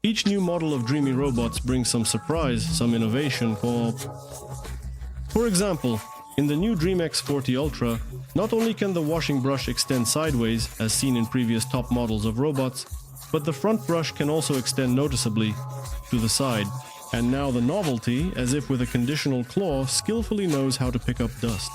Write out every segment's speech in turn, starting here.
Each new model of Dreame robots brings some surprise, some innovation. For example, in the new Dreame X40 Ultra, not only can the washing brush extend sideways, as seen in previous top models of robots, but the front brush can also extend noticeably to the side. And now the novelty, as if with a conditional claw, skillfully knows how to pick up dust.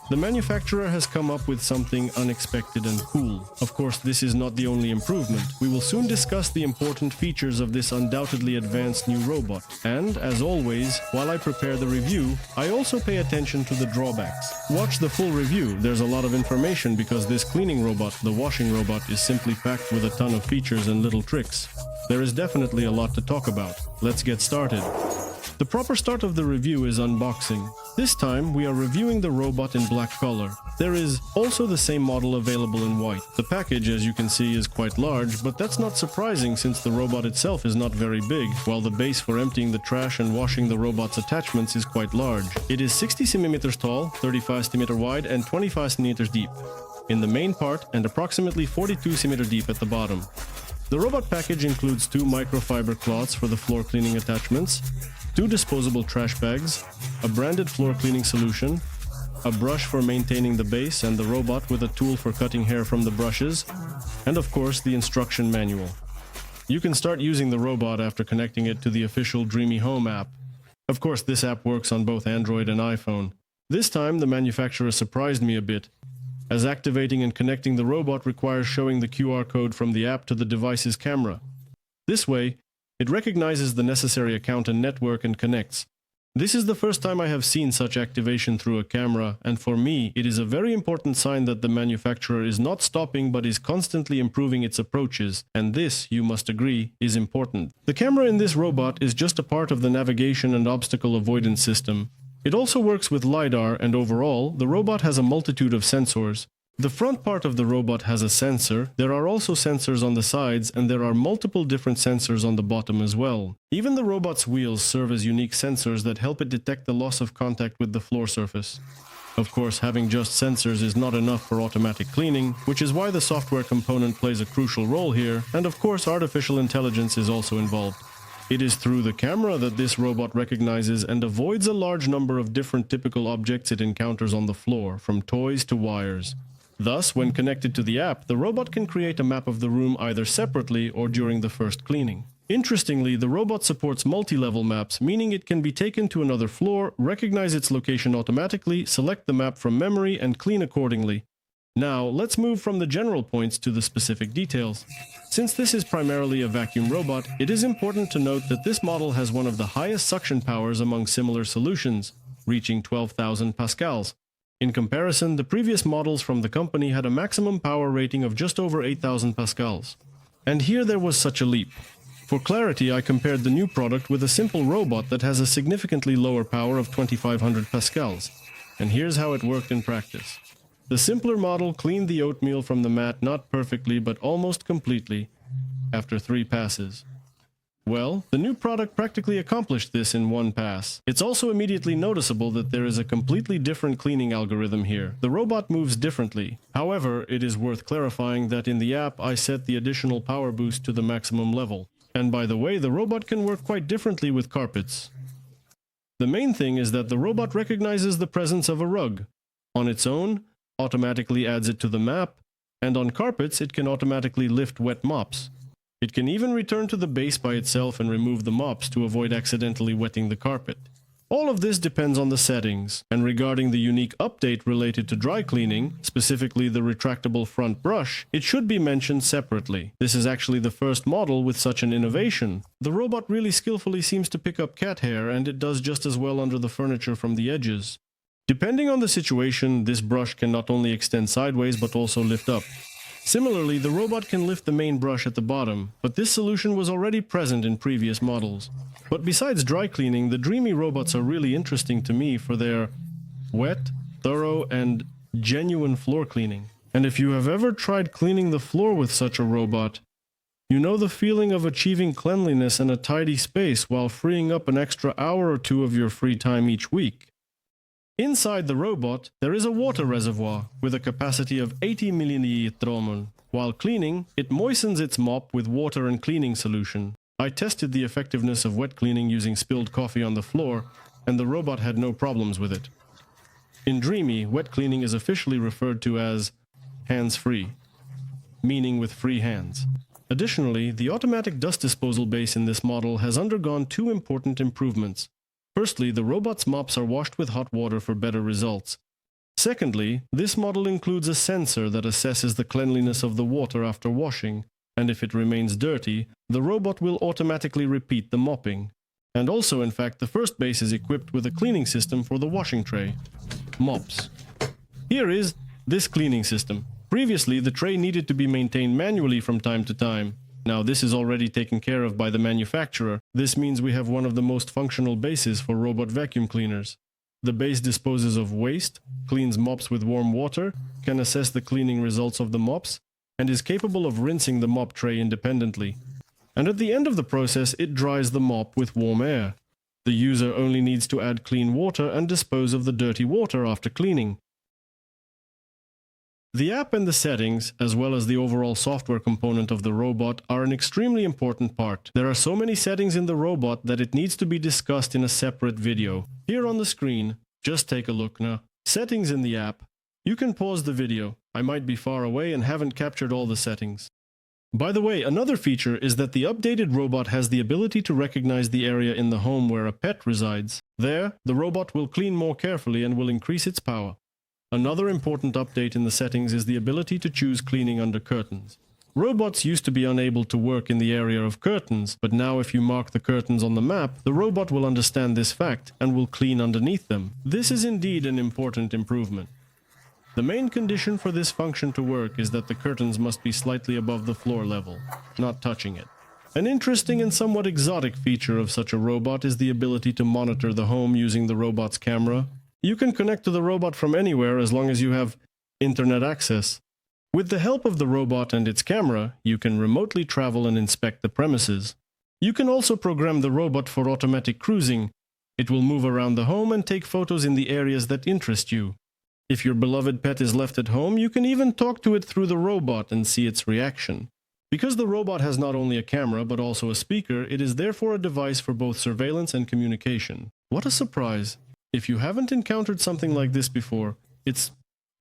The manufacturer has come up with something unexpected and cool. Of course, this is not the only improvement. We will soon discuss the important features of this undoubtedly advanced new robot. And, as always, while I prepare the review, I also pay attention to the drawbacks. Watch the full review, there's a lot of information because this cleaning robot, the washing robot, is simply packed with a ton of features and little tricks. There is definitely a lot to talk about. Let's get started. The proper start of the review is unboxing. This time we are reviewing the robot in black color. There is also the same model available in white. The package, as you can see, is quite large, but that's not surprising since the robot itself is not very big, while the base for emptying the trash and washing the robot's attachments is quite large. It is 60 cm tall, 35 cm wide and 25 cm deep in the main part and approximately 42 cm deep at the bottom. The robot package includes 2 microfiber cloths for the floor cleaning attachments, 2 disposable trash bags, a branded floor cleaning solution, a brush for maintaining the base and the robot with a tool for cutting hair from the brushes, and of course the instruction manual. You can start using the robot after connecting it to the official Dreame Home app. Of course, this app works on both Android and iPhone. This time the manufacturer surprised me a bit, as activating and connecting the robot requires showing the QR code from the app to the device's camera. This way, it recognizes the necessary account and network and connects. This is the first time I have seen such activation through a camera, and for me, it is a very important sign that the manufacturer is not stopping but is constantly improving its approaches, and this, you must agree, is important. The camera in this robot is just a part of the navigation and obstacle avoidance system. It also works with LiDAR, and overall, the robot has a multitude of sensors. The front part of the robot has a sensor, there are also sensors on the sides, and there are multiple different sensors on the bottom as well. Even the robot's wheels serve as unique sensors that help it detect the loss of contact with the floor surface. Of course, having just sensors is not enough for automatic cleaning, which is why the software component plays a crucial role here, and of course artificial intelligence is also involved. It is through the camera that this robot recognizes and avoids a large number of different typical objects it encounters on the floor, from toys to wires. Thus, when connected to the app, the robot can create a map of the room either separately or during the first cleaning. Interestingly, the robot supports multi-level maps, meaning it can be taken to another floor, recognize its location automatically, select the map from memory, and clean accordingly. Now, let's move from the general points to the specific details. Since this is primarily a vacuum robot, it is important to note that this model has one of the highest suction powers among similar solutions, reaching 12,000 pascals. In comparison, the previous models from the company had a maximum power rating of just over 8,000 pascals. And here there was such a leap. For clarity, I compared the new product with a simple robot that has a significantly lower power of 2,500 pascals. And here's how it worked in practice. The simpler model cleaned the oatmeal from the mat not perfectly but almost completely after 3 passes. Well, the new product practically accomplished this in 1 pass. It's also immediately noticeable that there is a completely different cleaning algorithm here. The robot moves differently. However, it is worth clarifying that in the app I set the additional power boost to the maximum level. And by the way, the robot can work quite differently with carpets. The main thing is that the robot recognizes the presence of a rug. On its own, automatically adds it to the map, and on carpets it can automatically lift wet mops. It can even return to the base by itself and remove the mops to avoid accidentally wetting the carpet. All of this depends on the settings, and regarding the unique update related to dry cleaning, specifically the retractable front brush, it should be mentioned separately. This is actually the first model with such an innovation. The robot really skillfully seems to pick up cat hair, and it does just as well under the furniture from the edges. Depending on the situation, this brush can not only extend sideways but also lift up. Similarly, the robot can lift the main brush at the bottom, but this solution was already present in previous models. But besides dry cleaning, the Dreame robots are really interesting to me for their wet, thorough, and genuine floor cleaning. And if you have ever tried cleaning the floor with such a robot, you know the feeling of achieving cleanliness and a tidy space while freeing up an extra hour or 2 of your free time each week. Inside the robot, there is a water reservoir with a capacity of 80 milliliters. While cleaning, it moistens its mop with water and cleaning solution. I tested the effectiveness of wet cleaning using spilled coffee on the floor, and the robot had no problems with it. In Dreame, wet cleaning is officially referred to as hands-free, meaning with free hands. Additionally, the automatic dust disposal base in this model has undergone two important improvements. Firstly, the robot's mops are washed with hot water for better results. Secondly, this model includes a sensor that assesses the cleanliness of the water after washing, and if it remains dirty, the robot will automatically repeat the mopping. And also, in fact, the first base is equipped with a cleaning system for the washing tray. Mops. Here is this cleaning system. Previously, the tray needed to be maintained manually from time to time. Now this is already taken care of by the manufacturer. This means we have one of the most functional bases for robot vacuum cleaners. The base disposes of waste, cleans mops with warm water, can assess the cleaning results of the mops, and is capable of rinsing the mop tray independently. And at the end of the process, it dries the mop with warm air. The user only needs to add clean water and dispose of the dirty water after cleaning. The app and the settings, as well as the overall software component of the robot, are an extremely important part. There are so many settings in the robot that it needs to be discussed in a separate video. Here on the screen, just take a look now. Settings in the app. You can pause the video. I might be far away and haven't captured all the settings. By the way, another feature is that the updated robot has the ability to recognize the area in the home where a pet resides. There, the robot will clean more carefully and will increase its power. Another important update in the settings is the ability to choose cleaning under curtains. Robots used to be unable to work in the area of curtains, but now if you mark the curtains on the map, the robot will understand this fact and will clean underneath them. This is indeed an important improvement. The main condition for this function to work is that the curtains must be slightly above the floor level, not touching it. An interesting and somewhat exotic feature of such a robot is the ability to monitor the home using the robot's camera. You can connect to the robot from anywhere as long as you have internet access. With the help of the robot and its camera, you can remotely travel and inspect the premises. You can also program the robot for automatic cruising. It will move around the home and take photos in the areas that interest you. If your beloved pet is left at home, you can even talk to it through the robot and see its reaction. Because the robot has not only a camera but also a speaker, it is therefore a device for both surveillance and communication. What a surprise! If you haven't encountered something like this before, it's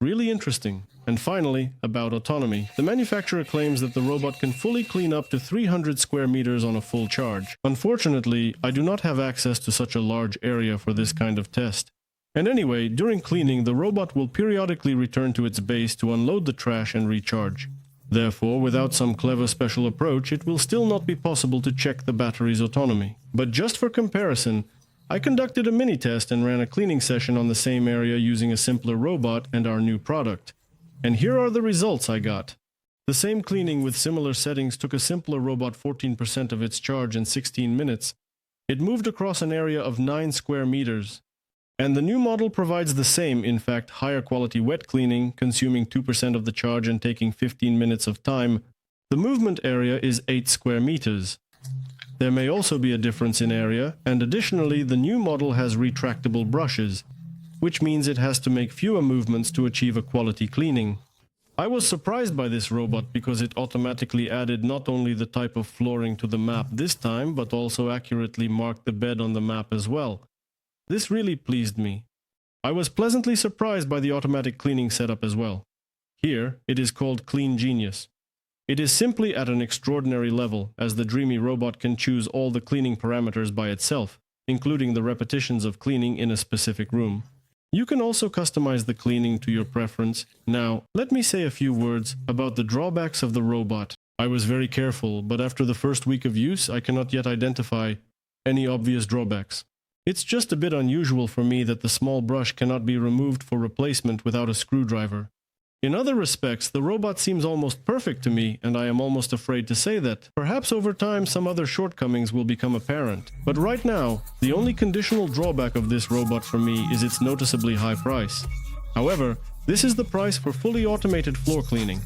really interesting. And finally, about autonomy. The manufacturer claims that the robot can fully clean up to 300 square meters on a full charge. Unfortunately, I do not have access to such a large area for this kind of test. And anyway, during cleaning, the robot will periodically return to its base to unload the trash and recharge. Therefore, without some clever special approach, it will still not be possible to check the battery's autonomy. But just for comparison, I conducted a mini-test and ran a cleaning session on the same area using a simpler robot and our new product. And here are the results I got. The same cleaning with similar settings took a simpler robot 14% of its charge in 16 minutes. It moved across an area of 9 square meters. And the new model provides the same, in fact, higher quality wet cleaning, consuming 2% of the charge and taking 15 minutes of time. The movement area is 8 square meters. There may also be a difference in area, and additionally, the new model has retractable brushes, which means it has to make fewer movements to achieve a quality cleaning. I was surprised by this robot because it automatically added not only the type of flooring to the map this time, but also accurately marked the bed on the map as well. This really pleased me. I was pleasantly surprised by the automatic cleaning setup as well. Here, it is called Clean Genius. It is simply at an extraordinary level, as the Dreame robot can choose all the cleaning parameters by itself, including the repetitions of cleaning in a specific room. You can also customize the cleaning to your preference. Now, let me say a few words about the drawbacks of the robot. I was very careful, but after the first week of use, I cannot yet identify any obvious drawbacks. It's just a bit unusual for me that the small brush cannot be removed for replacement without a screwdriver. In other respects, the robot seems almost perfect to me, and I am almost afraid to say that. Perhaps over time some other shortcomings will become apparent. But right now, the only conditional drawback of this robot for me is its noticeably high price. However, this is the price for fully automated floor cleaning.